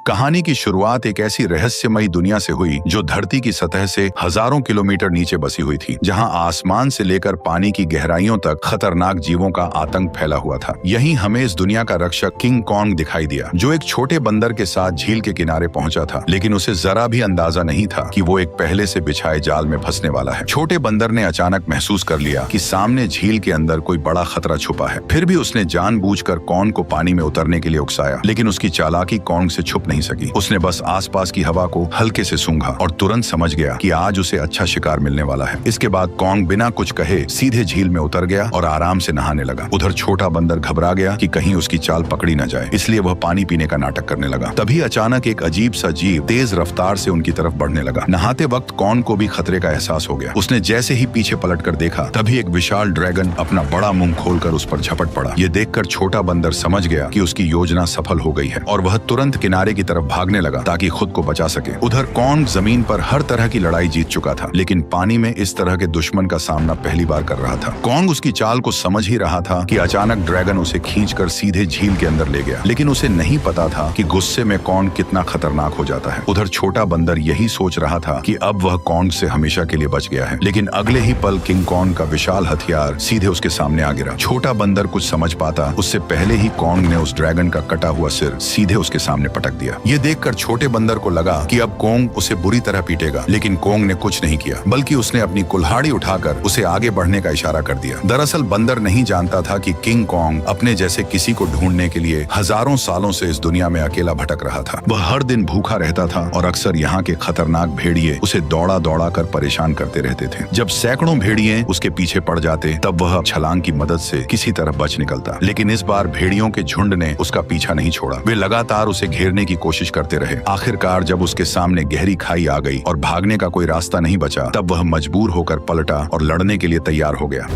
कहानी की शुरुआत एक ऐसी रहस्यमयी दुनिया से हुई जो धरती की सतह से हजारों किलोमीटर नीचे बसी हुई थी, जहां आसमान से लेकर पानी की गहराइयों तक खतरनाक जीवों का आतंक फैला हुआ था। यहीं हमें इस दुनिया का रक्षक किंग कॉन्ग दिखाई दिया, जो एक छोटे बंदर के साथ झील के किनारे पहुंचा था, लेकिन उसे जरा भी अंदाजा नहीं था कि वो एक पहले से बिछाए जाल में फंसने वाला है। छोटे बंदर ने अचानक महसूस कर लिया कि सामने झील के अंदर कोई बड़ा खतरा छुपा है। फिर भी उसने जानबूझकर कॉन्ग को पानी में उतरने के लिए उकसाया, लेकिन उसकी चालाकी कॉन्ग से छुप नहीं सकी। उसने बस आसपास की हवा को हल्के से सूंघा और तुरंत समझ गया कि आज उसे अच्छा शिकार मिलने वाला है। इसके बाद कॉन्ग बिना कुछ कहे सीधे झील में उतर गया और आराम से नहाने लगा। उधर छोटा बंदर घबरा गया कि कहीं उसकी चाल पकड़ी न जाए, इसलिए वह पानी पीने का नाटक करने लगा। तभी अचानक एक अजीब सा जीव तेज रफ्तार से उनकी तरफ बढ़ने लगा। नहाते वक्त कॉन्ग को भी खतरे का एहसास हो गया। उसने जैसे ही पीछे पलट कर देखा, तभी एक विशाल ड्रैगन अपना बड़ा मुंह खोलकर उस पर झपट पड़ा। ये देखकर छोटा बंदर समझ गया कि उसकी योजना सफल हो गई है और वह तुरंत किनारे की तरफ भागने लगा ताकि खुद को बचा सके। उधर कॉन्ग जमीन पर हर तरह की लड़ाई जीत चुका था, लेकिन पानी में इस तरह के दुश्मन का सामना पहली बार कर रहा था। कॉन्ग उसकी चाल को समझ ही रहा था कि अचानक ड्रैगन उसे खींचकर सीधे झील के अंदर ले गया, लेकिन उसे नहीं पता था कि गुस्से में कॉन्ग कितना खतरनाक हो जाता है। उधर छोटा बंदर यही सोच रहा था कि अब वह कॉन्ग से हमेशा के लिए बच गया है, लेकिन अगले ही पल किंग कॉन्ग का विशाल हथियार सीधे उसके सामने आ गिरा। छोटा बंदर कुछ समझ पाता उससे पहले ही कॉन्ग ने उस ड्रैगन का कटा हुआ सिर सीधे उसके सामने पटक दिया। ये देखकर छोटे बंदर को लगा कि अब कॉन्ग उसे बुरी तरह पीटेगा, लेकिन कॉन्ग ने कुछ नहीं किया, बल्कि उसने अपनी कुल्हाड़ी उठाकर उसे आगे बढ़ने का इशारा कर दिया। दरअसल बंदर नहीं जानता था कि किंग कॉन्ग अपने जैसे किसी को ढूंढने के लिए हजारों सालों से इस दुनिया में अकेला भटक रहा था। वह हर दिन भूखा रहता था और अक्सर यहाँ के खतरनाक भेड़िए उसे दौड़ा दौड़ा कर परेशान करते रहते थे। जब सैकड़ों भेड़िए उसके पीछे पड़ जाते, तब वह छलांग की मदद से किसी तरह बच निकलता, लेकिन इस बार भेड़ियों के झुंड ने उसका पीछा नहीं छोड़ा। वे लगातार उसे घेरने की कोशिश करते रहे। आखिरकार जब उसके सामने गहरी खाई आ गई और भागने का कोई रास्ता नहीं बचा, तब वह मजबूर होकर पलटा और लड़ने के लिए तैयार हो गया।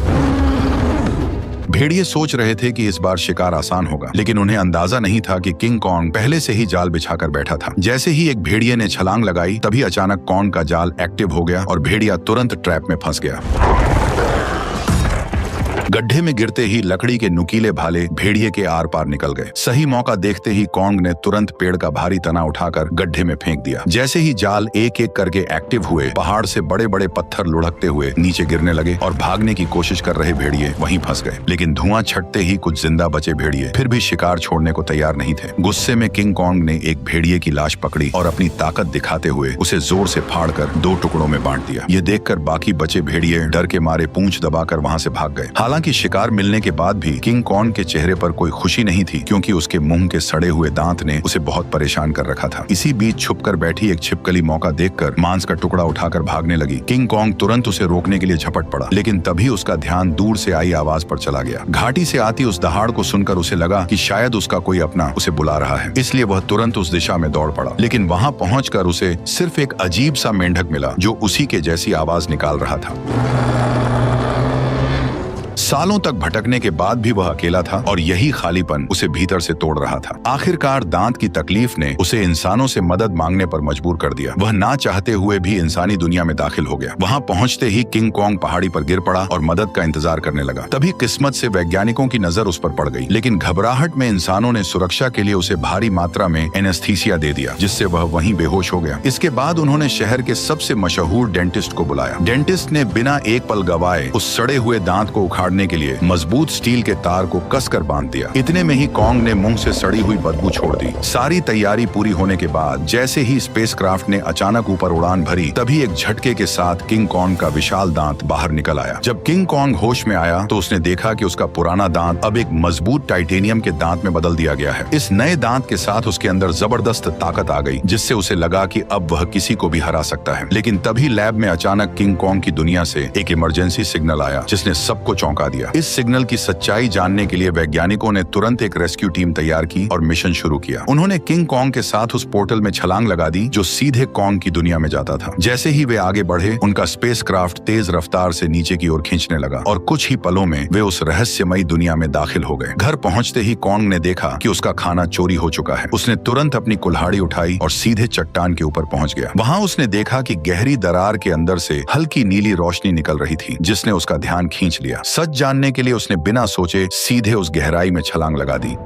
भेड़िए सोच रहे थे कि इस बार शिकार आसान होगा, लेकिन उन्हें अंदाजा नहीं था कि किंग कॉन्ग पहले से ही जाल बिछाकर बैठा था। जैसे ही एक भेड़िए ने छलांग लगाई, तभी अचानक कॉन्ग का जाल एक्टिव हो गया और भेड़िया तुरंत ट्रैप में फंस गया। गड्ढे में गिरते ही लकड़ी के नुकीले भाले भेड़िए के आर पार निकल गए। सही मौका देखते ही कॉन्ग ने तुरंत पेड़ का भारी तना उठाकर गड्ढे में फेंक दिया। जैसे ही जाल एक एक करके एक्टिव हुए, पहाड़ से बड़े बड़े पत्थर लुढ़कते हुए नीचे गिरने लगे और भागने की कोशिश कर रहे भेड़िए वहीं फंस गए। लेकिन धुआं छटते ही कुछ जिंदा बचे भेड़िए फिर भी शिकार छोड़ने को तैयार नहीं थे। गुस्से में किंग कॉन्ग ने एक भेड़िए की लाश पकड़ी और अपनी ताकत दिखाते हुए उसे जोर से फाड़कर 2 टुकड़ों में बांट दिया। ये देखकर बाकी बचे भेड़िए डर के मारे पूंछ दबाकर वहां से भाग गए। हालांकि शिकार मिलने के बाद भी किंग कॉन्ग के चेहरे पर कोई खुशी नहीं थी, क्योंकि उसके मुंह के सड़े हुए दांत ने उसे बहुत परेशान कर रखा था। इसी बीच छुपकर बैठी एक छिपकली मौका देखकर मांस का टुकड़ा उठाकर भागने लगी। किंग कॉन्ग तुरंत उसे रोकने के लिए झपट पड़ा, लेकिन तभी उसका ध्यान दूर से आई आवाज पर चला गया। घाटी से आती उस दहाड़ को सुनकर उसे लगा कि शायद उसका कोई अपना उसे बुला रहा है, इसलिए वह तुरंत उस दिशा में दौड़ पड़ा। लेकिन वहां पहुंचकर उसे सिर्फ एक अजीब सा मेंढक मिला जो उसी के जैसी आवाज निकाल रहा था। सालों तक भटकने के बाद भी वह अकेला था और यही खालीपन उसे भीतर से तोड़ रहा था। आखिरकार दांत की तकलीफ ने उसे इंसानों से मदद मांगने पर मजबूर कर दिया। वह ना चाहते हुए भी इंसानी दुनिया में दाखिल हो गया। वहां पहुंचते ही किंग कॉन्ग पहाड़ी पर गिर पड़ा और मदद का इंतजार करने लगा। तभी किस्मत से वैज्ञानिकों की नजर उस पर पड़ गई, लेकिन घबराहट में इंसानों ने सुरक्षा के लिए उसे भारी मात्रा में एनेस्थीसिया दे दिया, जिससे वह वहीं बेहोश हो गया। इसके बाद उन्होंने शहर के सबसे मशहूर डेंटिस्ट को बुलाया। डेंटिस्ट ने बिना एक पल गवाए उस सड़े हुए दांत को उखाड़ने के लिए मजबूत स्टील के तार को कसकर बांध दिया। इतने में ही कॉन्ग ने मुंह से सड़ी हुई बदबू छोड़ दी। सारी तैयारी पूरी होने के बाद जैसे ही स्पेसक्राफ्ट ने अचानक ऊपर उड़ान भरी, तभी एक झटके के साथ किंग कॉन्ग का विशाल दांत बाहर निकल आया। जब किंग कॉन्ग होश में आया तो उसने देखा कि उसका पुराना दांत अब एक मजबूत टाइटेनियम के दांत में बदल दिया गया है। इस नए दांत के साथ उसके अंदर जबरदस्त ताकत आ गई, जिससे उसे लगा कि अब वह किसी को भी हरा सकता है। लेकिन तभी लैब में अचानक किंग कॉन्ग की दुनिया से एक इमरजेंसी सिग्नल आया, जिसने सबको चौंका दिया। इस सिग्नल की सच्चाई जानने के लिए वैज्ञानिकों ने तुरंत एक रेस्क्यू टीम तैयार की और मिशन शुरू किया। उन्होंने किंग कॉन्ग के साथ उस पोर्टल में छलांग लगा दी जो सीधे कॉन्ग की दुनिया में जाता था। जैसे ही वे आगे बढ़े, उनका स्पेसक्राफ्ट तेज रफ्तार से नीचे की ओर खींचने लगा और कुछ ही पलों में वे उस रहस्यमयी दुनिया में दाखिल हो गए। घर पहुंचते ही कॉन्ग ने देखा कि उसका खाना चोरी हो चुका है। उसने तुरंत अपनी कुल्हाड़ी उठाई और सीधे चट्टान के ऊपर पहुंच गया। वहां उसने देखा कि गहरी दरार के अंदर से हल्की नीली रोशनी निकल रही थी, जिसने उसका ध्यान खींच लिया। सच जानने के लिए उसने बिना सोचे सीधे उस गहराई में छलांग लगा दी।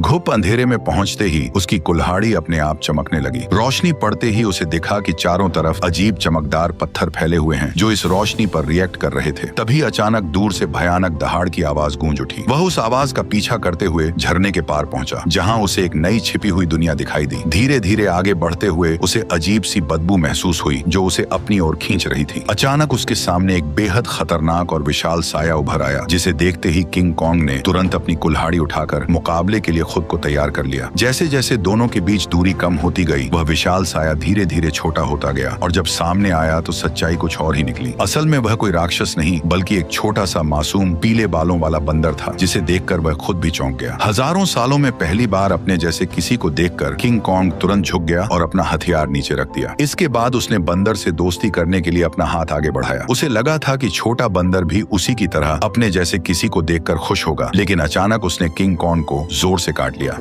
घुप अंधेरे में पहुंचते ही उसकी कुल्हाड़ी अपने आप चमकने लगी। रोशनी पड़ते ही उसे दिखा कि चारों तरफ अजीब चमकदार पत्थर फैले हुए हैं जो इस रोशनी पर रिएक्ट कर रहे थे। तभी अचानक दूर से भयानक दहाड़ की आवाज गूंज उठी। वह उस आवाज का पीछा करते हुए झरने के पार पहुंचा, जहां उसे एक नई छिपी हुई दुनिया दिखाई दी। धीरे धीरे आगे बढ़ते हुए उसे अजीब सी बदबू महसूस हुई जो उसे अपनी ओर खींच रही थी। अचानक उसके सामने एक बेहद खतरनाक और विशाल साया उभर आया, जिसे देखते ही किंग कॉन्ग ने तुरंत अपनी कुल्हाड़ी उठाकर मुकाबले के लिए खुद को तैयार कर लिया। जैसे जैसे दोनों के बीच दूरी कम होती गई, वह विशाल साया धीरे धीरे छोटा होता गया और जब सामने आया तो सच्चाई कुछ और ही निकली। असल में वह कोई राक्षस नहीं बल्कि एक छोटा सा मासूम पीले बालों वाला बंदर था, जिसे देखकर वह खुद भी चौंक गया। हजारों सालों में पहली बार अपने जैसे किसी को देखकर किंग कॉन्ग तुरंत झुक गया और अपना हथियार नीचे रख दिया। इसके बाद उसने बंदर से दोस्ती करने के लिए अपना हाथ आगे बढ़ाया। उसे लगा था कि छोटा बंदर भी उसी की तरह अपने जैसे किसी को देखकर खुश होगा, लेकिन अचानक उसने किंग कॉन्ग को जोर से काट लिया।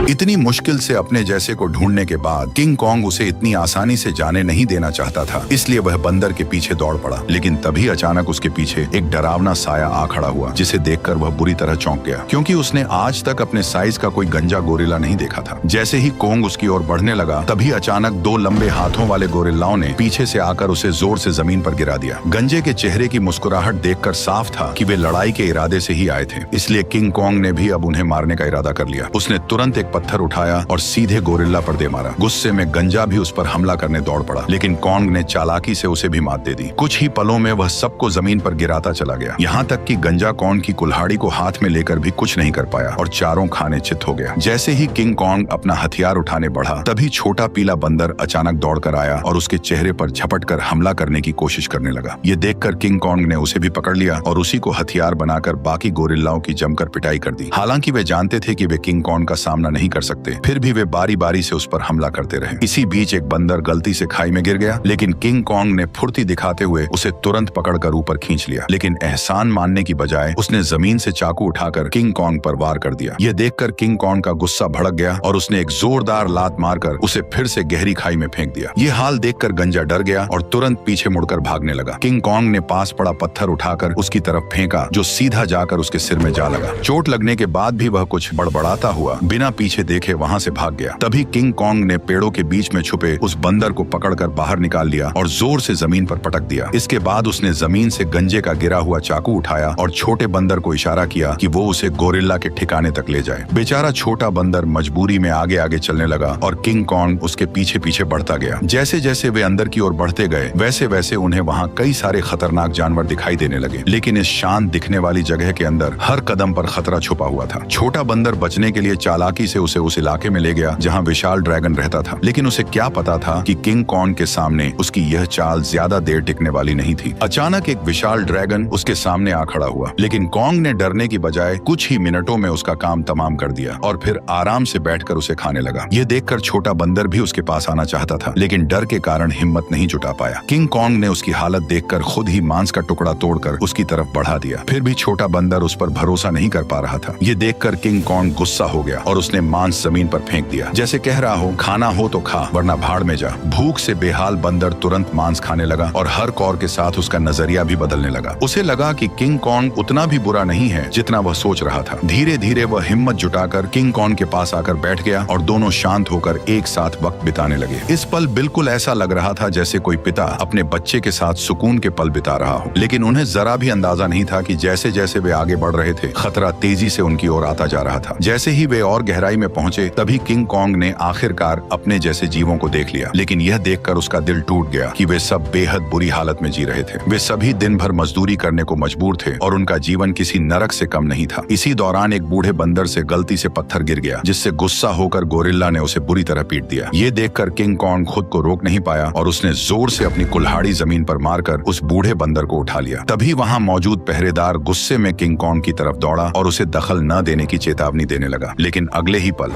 इतनी मुश्किल से अपने जैसे को ढूंढने के बाद किंग कॉन्ग उसे इतनी आसानी से जाने नहीं देना चाहता था, इसलिए वह बंदर के पीछे दौड़ पड़ा। लेकिन तभी अचानक उसके पीछे एक डरावना साया आ खड़ा हुआ, जिसे देखकर वह बुरी तरह चौंक गया, क्योंकि उसने आज तक अपने साइज का कोई गंजा गोरिल्ला नहीं देखा था। जैसे ही कॉन्ग उसकी ओर बढ़ने लगा, तभी अचानक दो लंबे हाथों वाले गोरिल्लाओं ने पीछे से आकर उसे जोर से जमीन पर गिरा दिया। गंजे के चेहरे की मुस्कुराहट देखकर साफ था कि वे लड़ाई के इरादे से ही आए थे, इसलिए किंग कॉन्ग ने भी अब उन्हें मारने का इरादा कर लिया। उसने तुरंत एक पत्थर उठाया और सीधे गोरिल्ला पर दे मारा। गुस्से में गंजा भी उस पर हमला करने दौड़ पड़ा, लेकिन कॉन्ग ने चालाकी से उसे भी मात दे दी। कुछ ही पलों में वह सबको जमीन पर गिराता चला गया, यहाँ तक कि गंजा कॉन्ग की कुल्हाड़ी को हाथ में लेकर भी कुछ नहीं कर पाया और चारों खाने चित हो गया। जैसे ही किंग कॉन्ग अपना हथियार उठाने बढ़ा, तभी छोटा पीला बंदर अचानक दौड़कर आया और उसके चेहरे पर झपट कर हमला करने की कोशिश करने लगा। ये देखकर किंग कॉन्ग ने उसे भी पकड़ लिया और उसी को हथियार बनाकर बाकी गोरिल्लाओं की जमकर पिटाई कर दी। हालांकि वे जानते थे कि वे किंग कॉन्ग का सामना नहीं कर सकते, फिर भी वे बारी बारी से उस पर हमला करते रहे। इसी बीच एक बंदर गलती से खाई में गिर गया, लेकिन किंग कॉन्ग ने फुर्ती दिखाते हुए उसे तुरंत पकड़कर ऊपर खींच लिया। लेकिन एहसान मानने की बजाय उसने जमीन से चाकू उठाकर किंग कॉन्ग पर वार कर दिया। यह देखकर किंग कॉन्ग का गुस्सा भड़क गया और उसने एक जोरदार लात मारकर उसे फिर से गहरी खाई में फेंक दिया। ये हाल देखकर गंजा डर गया और तुरंत पीछे मुड़कर भागने लगा। किंग कॉन्ग ने पास पड़ा पत्थर उठाकर उसकी तरफ फेंका, जो सीधा जाकर उसके सिर में जा लगा। चोट लगने के बाद भी वह कुछ बड़बड़ाता हुआ बिना पीछे देखे वहां से भाग गया। तभी किंग कॉन्ग ने पेड़ों के बीच में छुपे उस बंदर को पकड़कर बाहर निकाल लिया और जोर से जमीन पर पटक दिया। इसके बाद उसने जमीन से गंजे का गिरा हुआ चाकू उठाया और छोटे बंदर को इशारा किया कि वो उसे गोरिल्ला के ठिकाने तक ले जाए। बेचारा छोटा बंदर मजबूरी में आगे आगे चलने लगा और किंग कॉन्ग उसके पीछे पीछे बढ़ता गया। जैसे जैसे वे अंदर की ओर बढ़ते गए, वैसे वैसे उन्हें वहाँ कई सारे खतरनाक जानवर दिखाई देने लगे, लेकिन इस शांत दिखने वाली जगह के अंदर हर कदम पर खतरा छुपा हुआ था। छोटा बंदर बचने के लिए चालाकी से उसे उस इलाके में ले गया जहाँ विशाल ड्रैगन रहता था, लेकिन उसे क्या पता था कि किंग कॉन्ग के सामने उसकी यह चाल ज्यादा देर टिकने वाली नहीं थी। अचानक एक विशाल ड्रैगन उसके सामने आ खड़ा हुआ, लेकिन कॉन्ग ने डरने की बजाय कुछ ही मिनटों में उसका काम तमाम कर दिया और फिर आराम से बैठकर उसे खाने लगा। यह देखकर छोटा बंदर भी उसके पास आना चाहता था, लेकिन डर के कारण हिम्मत नहीं जुटा पाया। किंग कॉन्ग ने उसकी हालत देखकर खुद ही मांस का टुकड़ा तोड़कर उसकी तरफ बढ़ा दिया। फिर भी छोटा बंदर उस पर भरोसा नहीं कर पा रहा था। ये देखकर किंग कॉन्ग गुस्सा हो गया और उसने मांस जमीन पर फेंक दिया, जैसे कह रहा हो खाना हो तो खा वरना भाड़ में जा। भूख से बेहाल बंदर तुरंत मांस खाने लगा और हर कौर के साथ उसका नजरिया भी बदलने लगा। उसे लगा कि किंग कॉन्ग उतना भी बुरा नहीं है जितना वह सोच रहा था। धीरे धीरे वह हिम्मत जुटाकर किंग कॉन्ग के पास आकर बैठ गया और दोनों शांत होकर एक साथ वक्त बिताने लगे। इस पल बिल्कुल ऐसा लग रहा था जैसे कोई पिता अपने बच्चे के साथ सुकून के पल बिता रहा हो, लेकिन उन्हें जरा भी अंदाजा नहीं था कि जैसे जैसे वे आगे बढ़ रहे थे, खतरा तेजी से उनकी ओर आता जा रहा था। जैसे ही वे और गहराई में पहुंचे, तभी किंग कॉन्ग ने आखिरकार अपने जैसे जीवों को देख लिया, लेकिन यह देखकर उसका दिल टूट गया कि वे सब बेहद बुरी हालत में जी रहे थे। वे सभी दिन भर मजदूरी करने को मजबूर थे और उनका जीवन किसी नरक से कम नहीं था। इसी दौरान एक बूढ़े बंदर से गलती से पत्थर गिर गया, जिससे गुस्सा होकर गोरिल्ला ने उसे बुरी तरह पीट दिया। ये देखकर किंग कॉन्ग खुद को रोक नहीं पाया और उसने जोर से अपनी कुल्हाड़ी जमीन पर मारकर उस बूढ़े बंदर को उठा लिया। तभी वहां मौजूद पहरेदार गुस्से में किंग कॉन्ग की तरफ दौड़ा और उसे दखल न देने की चेतावनी देने लगा, लेकिन अगले ही पल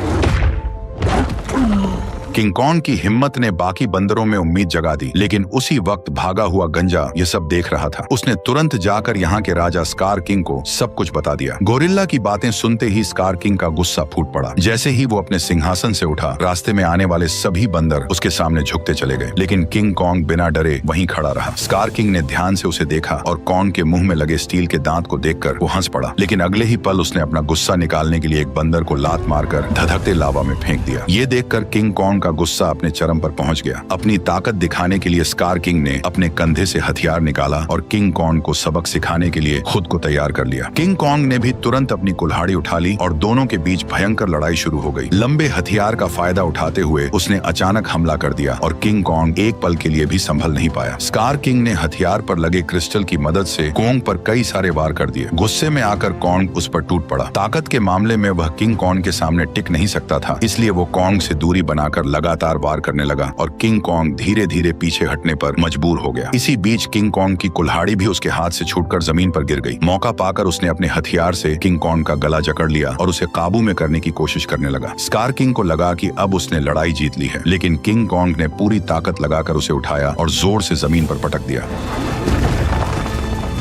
किंग कॉन्ग की हिम्मत ने बाकी बंदरों में उम्मीद जगा दी, लेकिन उसी वक्त भागा हुआ गंजा ये सब देख रहा था। उसने तुरंत जाकर यहाँ के राजा स्कार किंग को सब कुछ बता दिया। गोरिल्ला की बातें सुनते ही स्कार किंग का गुस्सा फूट पड़ा। जैसे ही वो अपने सिंहासन से उठा, रास्ते में आने वाले सभी बंदर उसके सामने झुकते चले गए, लेकिन किंग कॉन्ग बिना डरे वहीं खड़ा रहा। स्कार किंग ने ध्यान से उसे देखा और कॉन्ग के मुंह में लगे स्टील के दांत को देखकर वो हंस पड़ा, लेकिन अगले ही पल उसने अपना गुस्सा निकालने के लिए एक बंदर को लात मारकर धधकते लावा में फेंक दिया। ये देखकर किंग कॉन्ग का गुस्सा अपने चरम पर पहुंच गया। अपनी ताकत दिखाने के लिए स्कार किंग ने अपने कंधे से हथियार निकाला और किंग कॉन्ग को सबक सिखाने के लिए खुद को तैयार कर लिया। किंग कॉन्ग ने भी तुरंत अपनी कुल्हाड़ी उठा ली और दोनों के बीच भयंकर लड़ाई शुरू हो गई। लंबे हथियार का फायदा उठाते हुए उसने अचानक हमला कर दिया और किंग कॉन्ग एक पल के लिए भी संभल नहीं पाया। स्कार किंग ने हथियार पर लगे क्रिस्टल की मदद से कॉन्ग पर कई सारे वार कर दिए। गुस्से में आकर कॉन्ग उस पर टूट पड़ा। ताकत के मामले में वह किंग कॉन्ग के सामने टिक नहीं सकता था, इसलिए वो कॉन्ग से दूरी बनाकर लगातार वार करने लगा और किंग कॉन्ग धीरे धीरे पीछे हटने पर मजबूर हो गया। इसी बीच किंग कॉन्ग की कुल्हाड़ी भी उसके हाथ से छूटकर जमीन पर गिर गई। मौका पाकर उसने अपने हथियार से किंग कॉन्ग का गला जकड़ लिया और उसे काबू में करने की कोशिश करने लगा। स्कार किंग को लगा कि अब उसने लड़ाई जीत ली है, लेकिन किंग कॉन्ग ने पूरी ताकत लगाकर उसे उठाया और जोर से जमीन पर पटक दिया।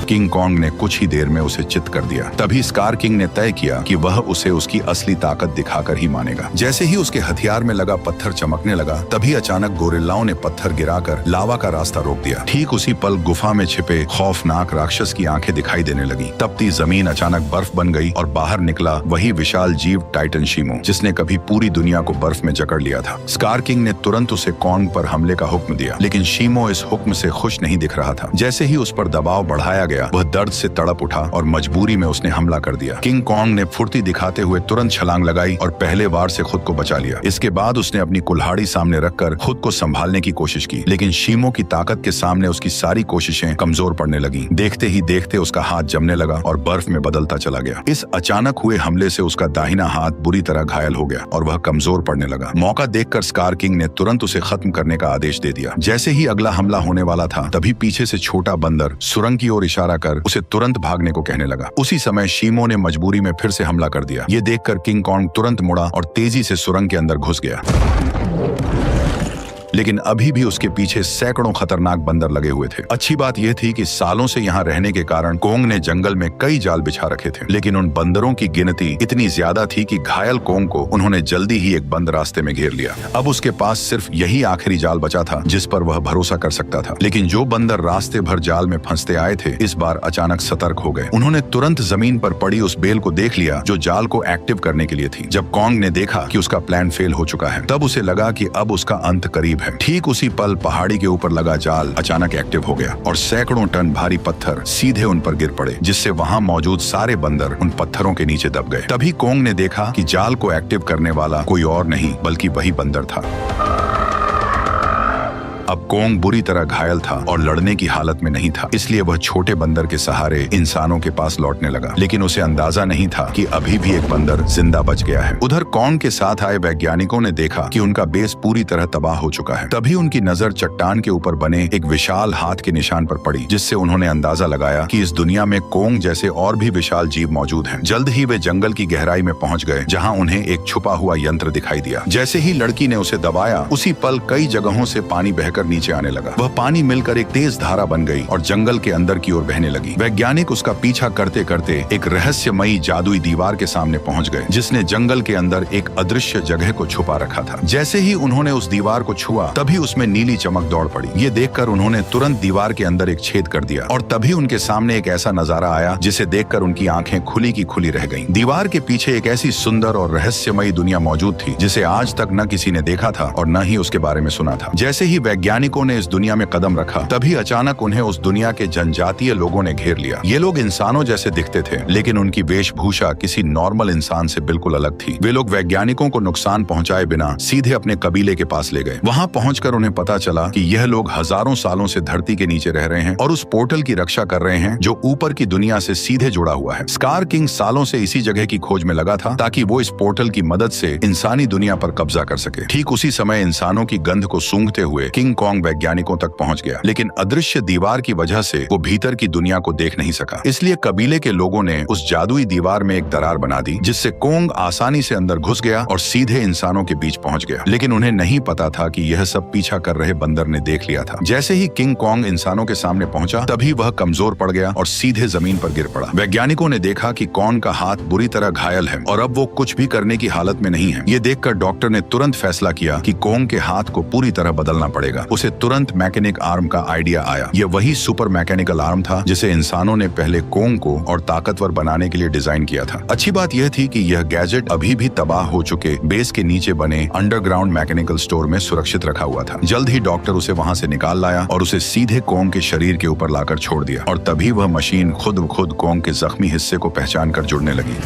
किंग कॉन्ग ने कुछ ही देर में उसे चित कर दिया। तभी स्कार किंग ने तय किया कि वह उसे उसकी असली ताकत दिखाकर ही मानेगा। जैसे ही उसके हथियार में लगा पत्थर चमकने लगा, तभी अचानक गोरिल्लाओं ने पत्थर गिराकर लावा का रास्ता रोक दिया। ठीक उसी पल गुफा में छिपे खौफनाक राक्षस की आंखें दिखाई देने लगी। तपती जमीन अचानक बर्फ बन गई और बाहर निकला वही विशाल जीव टाइटन शीमो, जिसने कभी पूरी दुनिया को बर्फ में जकड़ लिया था। स्कार किंग ने तुरंत उसे कॉन्ग पर हमले का हुक्म दिया, लेकिन शीमो इस हुक्म से खुश नहीं दिख रहा था। जैसे ही उस पर दबाव बढ़ाया गया, वह दर्द से तड़प उठा और मजबूरी में उसने हमला कर दिया। किंग कॉन्ग ने फुर्ती दिखाते हुए तुरंत छलांग लगाई और पहले वार से खुद को बचा लिया। इसके बाद उसने अपनी कुल्हाड़ी सामने रखकर खुद को संभालने की कोशिश की, लेकिन शीमो की ताकत के सामने उसकी सारी कोशिशें कमजोर पड़ने लगी। देखते ही देखते उसका हाथ जमने लगा और बर्फ में बदलता चला गया। इस अचानक हुए हमले से उसका दाहिना हाथ बुरी तरह घायल हो गया और वह कमजोर पड़ने लगा। मौका देखकर स्कार किंग ने तुरंत उसे खत्म करने का आदेश दे दिया। जैसे ही अगला हमला होने वाला था, तभी पीछे से छोटा बंदर सुरंग की ओर इशारा कर उसे तुरंत भागने को कहने लगा। उसी समय शीमो ने मजबूरी में फिर से हमला कर दिया। ये देखकर किंग कॉन्ग तुरंत मुड़ा और तेजी से सुरंग के अंदर घुस गया, लेकिन अभी भी उसके पीछे सैकड़ों खतरनाक बंदर लगे हुए थे। अच्छी बात यह थी कि सालों से यहाँ रहने के कारण कोंग ने जंगल में कई जाल बिछा रखे थे, लेकिन उन बंदरों की गिनती इतनी ज्यादा थी कि घायल कोंग को उन्होंने जल्दी ही एक बंद रास्ते में घेर लिया। अब उसके पास सिर्फ यही आखिरी जाल बचा था जिस पर वह भरोसा कर सकता था। लेकिन जो बंदर रास्ते भर जाल में फंसते आए थे, इस बार अचानक सतर्क हो गए। उन्होंने तुरंत जमीन पर पड़ी उस बेल को देख लिया जो जाल को एक्टिव करने के लिए थी। जब कोंग ने देखा कि उसका प्लान फेल हो चुका है, तब उसे लगा कि अब उसका अंत करीब है। ठीक उसी पल पहाड़ी के ऊपर लगा जाल अचानक एक्टिव हो गया और सैकड़ों टन भारी पत्थर सीधे उन पर गिर पड़े, जिससे वहां मौजूद सारे बंदर उन पत्थरों के नीचे दब गए। तभी कोंग ने देखा कि जाल को एक्टिव करने वाला कोई और नहीं बल्कि वही बंदर था। अब कोंग बुरी तरह घायल था और लड़ने की हालत में नहीं था, इसलिए वह छोटे बंदर के सहारे इंसानों के पास लौटने लगा। लेकिन उसे अंदाजा नहीं था कि अभी भी एक बंदर जिंदा बच गया है। उधर कोंग के साथ आए वैज्ञानिकों ने देखा कि उनका बेस पूरी तरह तबाह हो चुका है। तभी उनकी नजर चट्टान के ऊपर बने एक विशाल हाथ के निशान पर पड़ी, जिससे उन्होंने अंदाजा लगाया कि इस दुनिया में कोंग जैसे और भी विशाल जीव मौजूद हैं। जल्द ही वे जंगल की गहराई में पहुंच गए, जहां उन्हें एक छुपा हुआ यंत्र दिखाई दिया। जैसे ही लड़की ने उसे दबाया, उसी पल कई जगहों से पानी बहकर नीचे आने लगा। वह पानी मिलकर एक तेज धारा बन गई और जंगल के अंदर की ओर बहने लगी। वैज्ञानिक उसका पीछा करते करते एक रहस्यमयी जादुई दीवार के सामने पहुंच गए, जिसने जंगल के अंदर एक अदृश्य जगह को छुपा रखा था। जैसे ही उन्होंने उस दीवार को छुआ, तभी उसमें नीली चमक दौड़ पड़ी। ये देखकर उन्होंने तुरंत दीवार के अंदर एक छेद कर दिया और तभी उनके सामने एक ऐसा नजारा आया जिसे देखकर उनकी आंखें खुली की खुली रह गईं। दीवार के पीछे एक ऐसी सुंदर और रहस्यमयी दुनिया मौजूद थी जिसे आज तक न किसी ने देखा था और न ही उसके बारे में सुना था। जैसे ही वैज्ञानिकों ने इस दुनिया में कदम रखा, तभी अचानक उन्हें उस दुनिया के जनजातीय लोगों ने घेर लिया। ये लोग इंसानों जैसे दिखते थे, लेकिन उनकी वेशभूषा किसी नॉर्मल इंसान से बिल्कुल अलग थी। वे लोग वैज्ञानिकों को नुकसान पहुंचाए बिना सीधे अपने कबीले के पास ले गए। वहां पहुंचकर उन्हें पता चला कि यह लोग हजारों सालों से धरती के नीचे रह रहे हैं और उस पोर्टल की रक्षा कर रहे हैं जो ऊपर की दुनिया से सीधे जुड़ा हुआ है। स्कार किंग सालों से इसी जगह की खोज में लगा था ताकि वो इस पोर्टल की मदद से इंसानी दुनिया पर कब्जा कर सके। ठीक उसी समय इंसानों की गंध को सूंघते हुए किंग किंग कॉन्ग वैज्ञानिकों तक पहुंच गया, लेकिन अदृश्य दीवार की वजह से वो भीतर की दुनिया को देख नहीं सका। इसलिए कबीले के लोगों ने उस जादुई दीवार में एक दरार बना दी, जिससे कॉन्ग आसानी से अंदर घुस गया और सीधे इंसानों के बीच पहुंच गया। लेकिन उन्हें नहीं पता था कि यह सब पीछा कर रहे बंदर ने देख लिया था। जैसे ही किंग कॉन्ग इंसानों के सामने पहुंचा, तभी वह कमजोर पड़ गया और सीधे जमीन पर गिर पड़ा। वैज्ञानिकों ने देखा कि कॉन्ग का हाथ बुरी तरह घायल है और अब वो कुछ भी करने की हालत में नहीं है। ये देखकर डॉक्टर ने तुरंत फैसला किया कि कॉन्ग के हाथ को पूरी तरह बदलना पड़ेगा। उसे तुरंत मैकेनिक आर्म का आइडिया आया। यह वही सुपर मैकेनिकल आर्म था जिसे इंसानों ने पहले कॉन्ग को और ताकतवर बनाने के लिए डिजाइन किया था। अच्छी बात यह थी कि यह गैजेट अभी भी तबाह हो चुके बेस के नीचे बने अंडरग्राउंड मैकेनिकल स्टोर में सुरक्षित रखा हुआ था। जल्द ही डॉक्टर उसे वहां से निकाल लाया और उसे सीधे कॉन्ग के शरीर के ऊपर लाकर छोड़ दिया, और तभी वह मशीन खुद ब खुद कॉन्ग के जख्मी हिस्से को पहचान कर जुड़ने लगी।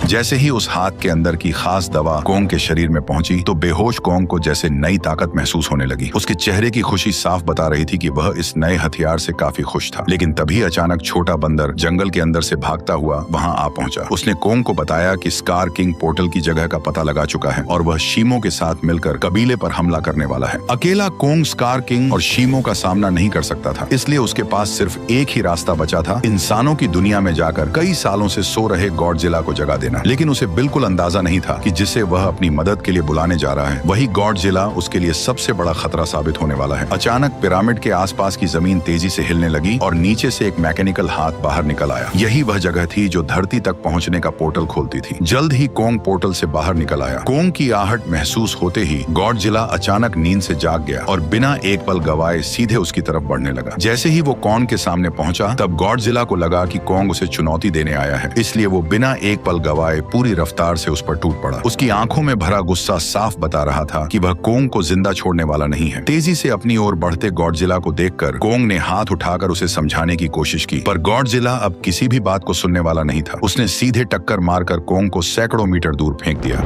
जैसे ही उस हाथ के अंदर की खास दवा कॉन्ग के शरीर में पहुंची, तो बेहोश कॉन्ग को जैसे नई ताकत महसूस होने लगी। उसके चेहरे की खुशी साफ बता रही थी कि वह इस नए हथियार से काफी खुश था। लेकिन तभी अचानक छोटा बंदर जंगल के अंदर से भागता हुआ वहां आ पहुंचा। उसने कॉन्ग को बताया कि स्कार किंग पोर्टल की जगह का पता लगा चुका है और वह शीमो के साथ मिलकर कबीले पर हमला करने वाला है। अकेला कॉन्ग स्कार किंग और शीमो का सामना नहीं कर सकता था, इसलिए उसके पास सिर्फ एक ही रास्ता बचा था, इंसानों की दुनिया में जाकर कई सालों से सो रहे गॉडजिला को जगा देना। लेकिन उसे बिल्कुल अंदाजा नहीं था कि जिसे वह अपनी मदद के लिए बुलाने जा रहा है, वही गॉडजिला उसके लिए सबसे बड़ा खतरा साबित होने वाला है। अचानक पिरामिड के आसपास की जमीन तेजी से हिलने लगी और नीचे से एक मैकेनिकल हाथ बाहर निकल आया। यही वह जगह थी जो धरती तक पहुंचने का पोर्टल खोलती थी। जल्द ही कॉन्ग पोर्टल से बाहर निकल आया। कॉन्ग की आहट महसूस होते ही गॉडजिला अचानक नींद से जाग गया और बिना एक पल गवाए सीधे उसकी तरफ बढ़ने लगा। जैसे ही वो कॉन्ग के सामने पहुंचा, तब गॉडजिला को लगा कि कॉन्ग उसे चुनौती देने आया है, इसलिए वो बिना एक पल गवाए पूरी रफ्तार से उस पर टूट पड़ा। उसकी आंखों में भरा गुस्सा साफ बता रहा था कि वह कॉन्ग को जिंदा छोड़ने वाला नहीं है। तेजी से अपनी ओर बढ़ते गॉडजिला को देखकर कॉन्ग ने हाथ उठाकर उसे समझाने की कोशिश की, पर गॉडजिला अब किसी भी बात को सुनने वाला नहीं था। उसने सीधे टक्कर मारकर कॉन्ग को सैकड़ों मीटर दूर फेंक दिया।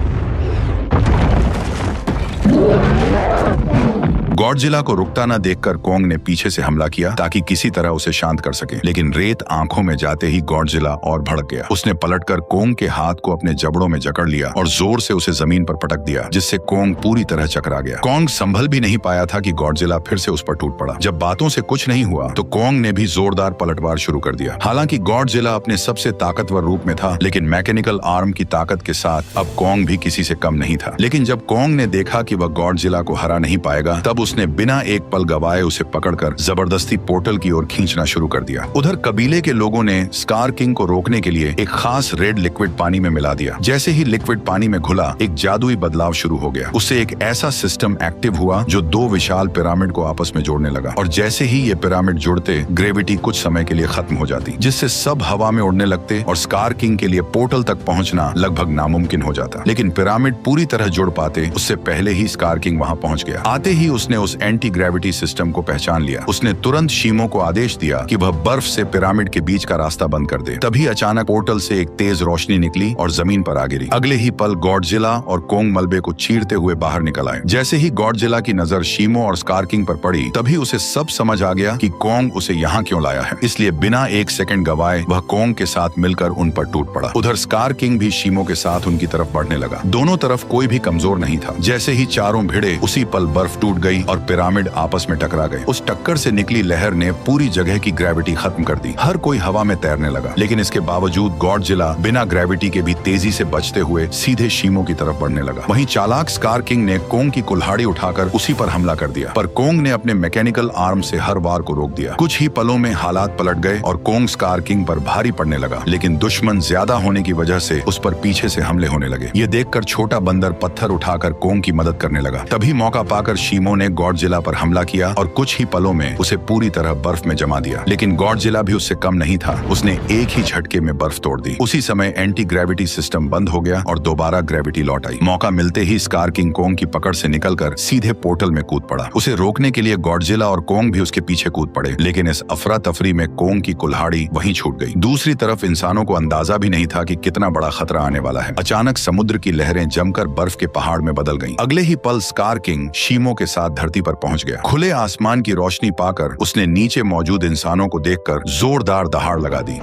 गॉडजिला को रुकता न देखकर कॉन्ग ने पीछे से हमला किया ताकि किसी तरह उसे शांत कर सके, लेकिन रेत आंखों में जाते ही गॉडजिला और भड़क गया। उसने पलटकर कॉन्ग के हाथ को अपने जबड़ों में जकड़ लिया और जोर से उसे जमीन पर पटक दिया, जिससे कॉन्ग पूरी तरह चकरा गया। कॉन्ग संभल भी नहीं पाया था कि गॉडजिला फिर से उस पर टूट पड़ा। जब बातों से कुछ नहीं हुआ तो कॉन्ग ने भी जोरदार पलटवार शुरू कर दिया। हालांकि गॉडजिला अपने सबसे ताकतवर रूप में था, लेकिन मैकेनिकल आर्म की ताकत के साथ अब कॉन्ग भी किसी से कम नहीं था। लेकिन जब कॉन्ग ने देखा कि वह गॉडजिला को हरा नहीं पाएगा, तब उसने बिना एक पल गवाए उसे पकड़कर जबरदस्ती पोर्टल की ओर खींचना शुरू कर दिया। उधर कबीले के लोगों ने स्कार किंग को रोकने के लिए एक खास रेड लिक्विड पानी में मिला दिया। जैसे ही लिक्विड पानी में घुला, एक जादुई बदलाव शुरू हो गया। उससे एक ऐसा सिस्टम एक्टिव हुआ जो दो विशाल पिरामिड को आपस में जोड़ने लगा, और जैसे ही ये पिरामिड जुड़ते, ग्रेविटी कुछ समय के लिए खत्म हो जाती, जिससे सब हवा में उड़ने लगते और स्कार किंग के लिए पोर्टल तक पहुंचना लगभग नामुमकिन हो जाता। लेकिन पिरामिड पूरी तरह जुड़ पाते उससे पहले ही स्कार किंग वहां पहुंच गया। आते ही उसने उस एंटी ग्रेविटी सिस्टम को पहचान लिया। उसने तुरंत शीमो को आदेश दिया कि वह बर्फ से पिरामिड के बीच का रास्ता बंद कर दे। तभी अचानक पोर्टल से एक तेज रोशनी निकली और जमीन पर आ गिरी। अगले ही पल गॉडजिला और कॉन्ग मलबे को चीरते हुए बाहर निकल आए। जैसे ही गॉडजिला की नजर शीमो और स्कार किंग पर पड़ी, तभी उसे सब समझ आ गया कि कॉन्ग उसे यहाँ क्यों लाया है। इसलिए बिना एक सेकंड गवाए वह कॉन्ग के साथ मिलकर उन पर टूट पड़ा। उधर स्कार किंग भी शीमो के साथ उनकी तरफ बढ़ने लगा। दोनों तरफ कोई भी कमजोर नहीं था। जैसे ही चारों भिड़े, उसी पल बर्फ टूट गई और पिरामिड आपस में टकरा गए। उस टक्कर से निकली लहर ने पूरी जगह की ग्रेविटी खत्म कर दी। हर कोई हवा में तैरने लगा, लेकिन इसके बावजूद गॉडजिला बिना ग्रेविटी के भी तेजी से बचते हुए सीधे शीमो की तरफ बढ़ने लगा। वहीं चालाक स्कार किंग ने कॉन्ग की कुल्हाड़ी उठाकर उसी पर हमला कर दिया, पर कॉन्ग ने अपने मैकेनिकल आर्म से हर वार को रोक दिया। कुछ ही पलों में हालात पलट गए और कॉन्ग स्कार किंग पर भारी पड़ने लगा, लेकिन दुश्मन ज्यादा होने की वजह से उस पर पीछे से हमले होने लगे। ये देखकर छोटा बंदर पत्थर उठाकर कॉन्ग की मदद करने लगा। तभी मौका पाकर शीमो ने गॉडजिला पर हमला किया और कुछ ही पलों में उसे पूरी तरह बर्फ में जमा दिया। लेकिन गॉडजिला भी उससे कम नहीं था। उसने एक ही झटके में बर्फ तोड़ दी। उसी समय एंटी ग्रेविटी सिस्टम बंद हो गया और दोबारा ग्रेविटी लौट आई। मौका मिलते ही स्कार किंग कॉन्ग की पकड़ से निकलकर सीधे पोर्टल में कूद पड़ा। उसे रोकने के लिए गॉडजिला और कॉन्ग भी उसके पीछे कूद पड़े, लेकिन इस अफरा तफरी में कॉन्ग की कुल्हाड़ी वहीं छूट गई। दूसरी तरफ इंसानों को अंदाजा भी नहीं था कि कितना बड़ा खतरा आने वाला है। अचानक समुद्र की लहरें जमकर बर्फ के पहाड़ में बदल गईं। अगले ही पल स्कार किंग शीमो के साथ धरती पर पहुंच गया। खुले आसमान की रोशनी पाकर उसने नीचे मौजूद इंसानों को देखकर जोरदार दहाड़ लगा दी।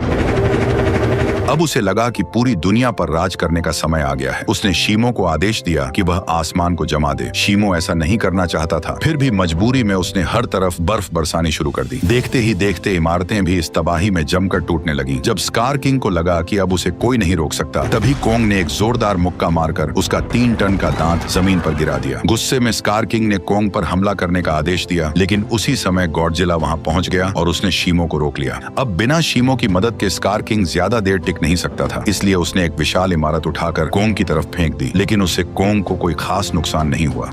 अब उसे लगा कि पूरी दुनिया पर राज करने का समय आ गया है। उसने शीमो को आदेश दिया कि वह आसमान को जमा दे। शीमो ऐसा नहीं करना चाहता था, फिर भी मजबूरी में उसने हर तरफ बर्फ बरसानी शुरू कर दी। देखते ही देखते इमारतें भी इस तबाही में जमकर टूटने लगीं। जब स्कार किंग को लगा कि अब उसे कोई नहीं रोक सकता, तभी कोंग ने एक जोरदार मुक्का मारकर उसका 3 टन का दांत जमीन पर गिरा दिया। गुस्से में स्कार किंग ने कोंग पर हमला करने का आदेश दिया, लेकिन उसी समय गॉडजिला वहां पहुंच गया और उसने शीमो को रोक लिया। अब बिना शीमो की मदद के स्कार किंग ज्यादा देर टिक नहीं सकता था, इसलिए उसने एक विशाल इमारत उठाकर कोंग की तरफ फेंक दी, लेकिन उससे कोंग को कोई खास नुकसान नहीं हुआ।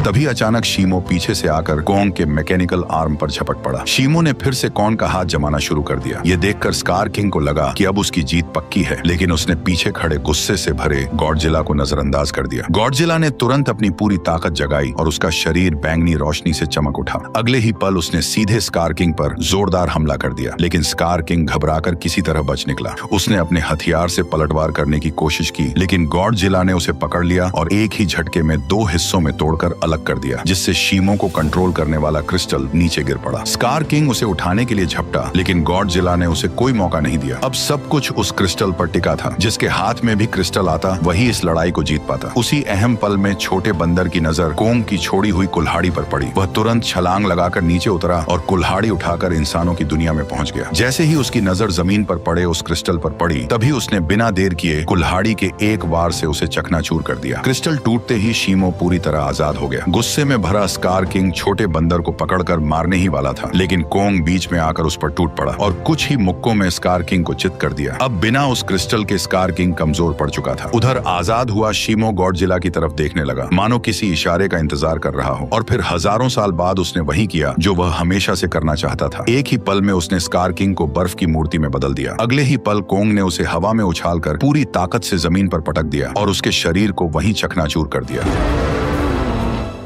तभी अचानक शीमो पीछे से आकर कोंग के मैकेनिकल आर्म पर झपट पड़ा। शीमो ने फिर से कोंग का हाथ जमाना शुरू कर दिया। ये देखकर स्कार किंग को लगा कि अब उसकी जीत पक्की है, लेकिन उसने पीछे खड़े गुस्से से भरे गॉडजिला को नजरअंदाज कर दिया। गॉडजिला ने तुरंत अपनी पूरी ताकत जगाई और उसका शरीर बैंगनी रोशनी से चमक उठा। अगले ही पल उसने सीधे स्कार किंग पर जोरदार हमला कर दिया, लेकिन स्कार किंग घबराकर किसी तरह बच निकला। उसने अपने हथियार से पलटवार करने की कोशिश की, लेकिन गॉडजिला ने उसे पकड़ लिया और एक ही झटके में 2 हिस्सों में तोड़कर अलग कर दिया, जिससे शीमो को कंट्रोल करने वाला क्रिस्टल नीचे गिर पड़ा। स्कार किंग उसे उठाने के लिए झपटा, लेकिन गॉडजिला ने उसे कोई मौका नहीं दिया। अब सब कुछ उस क्रिस्टल पर टिका था। जिसके हाथ में भी क्रिस्टल आता, वही इस लड़ाई को जीत पाता। उसी अहम पल में छोटे बंदर की नजर कोंग की छोड़ी हुई कुल्हाड़ी पर पड़ी। वह तुरंत छलांग लगाकर नीचे उतरा और कुल्हाड़ी उठाकर इंसानों की दुनिया में पहुंच गया। जैसे ही उसकी नजर जमीन पर पड़े उस क्रिस्टल पर पड़ी, तभी उसने बिना देर किए कुल्हाड़ी के एक वार से उसे चकनाचूर कर दिया। क्रिस्टल टूटते ही शीमो पूरी तरह आजाद हो गया। गुस्से में भरा स्कार किंग छोटे बंदर को पकड़कर मारने ही वाला था, लेकिन कोंग बीच में आकर उस पर टूट पड़ा और कुछ ही मुक्कों में स्कार किंग को चित कर दिया। अब बिना उस क्रिस्टल के स्कार किंग कमजोर पड़ चुका था। उधर आजाद हुआ शीमो गॉडजिला की तरफ देखने लगा, मानो किसी इशारे का इंतजार कर रहा हो। और फिर हजारों साल बाद उसने वही किया जो वह हमेशा से करना चाहता था। एक ही पल में उसने स्कार किंग को बर्फ की मूर्ति में बदल दिया। अगले ही पल कोंग ने उसे हवा में उछालकर पूरी ताकत से जमीन पर पटक दिया और उसके शरीर को वहीं चकनाचूर कर दिया।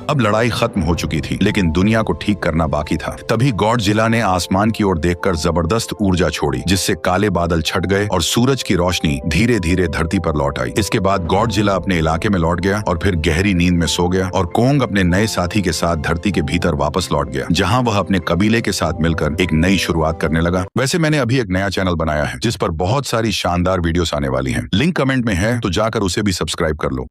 अब लड़ाई खत्म हो चुकी थी, लेकिन दुनिया को ठीक करना बाकी था। तभी गॉडजिला ने आसमान की ओर देखकर जबरदस्त ऊर्जा छोड़ी, जिससे काले बादल छट गए और सूरज की रोशनी धीरे धीरे धरती पर लौट आई। इसके बाद गॉडजिला अपने इलाके में लौट गया और फिर गहरी नींद में सो गया और कोंग अपने नए साथी के साथ धरती के भीतर वापस लौट गया, जहां वह अपने कबीले के साथ मिलकर एक नई शुरुआत करने लगा। वैसे मैंने अभी एक नया चैनल बनाया है जिस पर बहुत सारी शानदार वीडियोस आने वाली हैं। लिंक कमेंट में है, तो जाकर उसे भी सब्सक्राइब कर लो।